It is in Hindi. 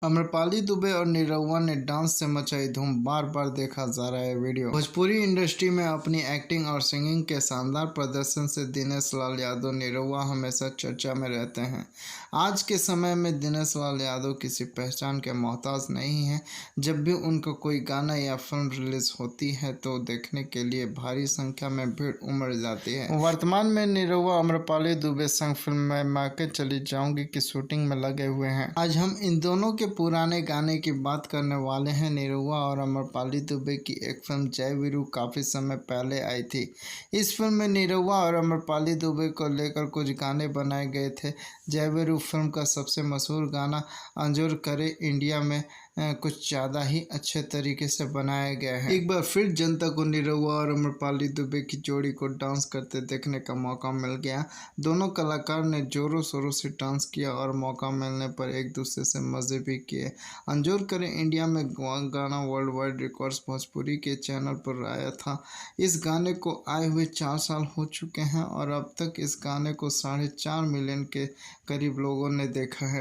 अम्रपाली दुबे और निरहुआ ने डांस से मचाई धूम, बार बार देखा जा रहा है वीडियो। भोजपुरी इंडस्ट्री में अपनी एक्टिंग और सिंगिंग के शानदार प्रदर्शन से दिनेश लाल यादव निरहुआ हमेशा चर्चा में रहते हैं। आज के समय में दिनेश लाल यादव किसी पहचान के मोहताज नहीं हैं। जब भी उनका कोई गाना या फिल्म रिलीज होती है तो देखने के लिए भारी संख्या में भीड़ उमड़ जाती है। वर्तमान में निरहुआ अम्रपाली दुबे संग फिल्म में मायके चली जाऊंगी की शूटिंग में लगे हुए हैं। आज हम इन दोनों के पुराने गाने की बात करने वाले हैं। निरहुआ और अम्रपाली दुबे की एक फिल्म जय वीरू काफ़ी समय पहले आई थी। इस फिल्म में निरहुआ और अम्रपाली दुबे को लेकर कुछ गाने बनाए गए थे। जय वीरू फिल्म का सबसे मशहूर गाना अंजुर करे इंडिया में कुछ ज़्यादा ही अच्छे तरीके से बनाया गया है। एक बार फिर जनता को निरहुआ और अम्रपाली दुबे की जोड़ी को डांस करते देखने का मौका मिल गया। दोनों कलाकार ने जोरों शोरों से डांस किया और मौका मिलने पर एक दूसरे से मज़े भी किए। अंजुर करे इंडिया में गाना वर्ल्ड वाइड रिकॉर्ड्स भोजपुरी के चैनल पर आया था। इस गाने को आए हुए 4 साल हो चुके हैं और अब तक इस गाने को 4.5 मिलियन के करीब लोगों ने देखा है।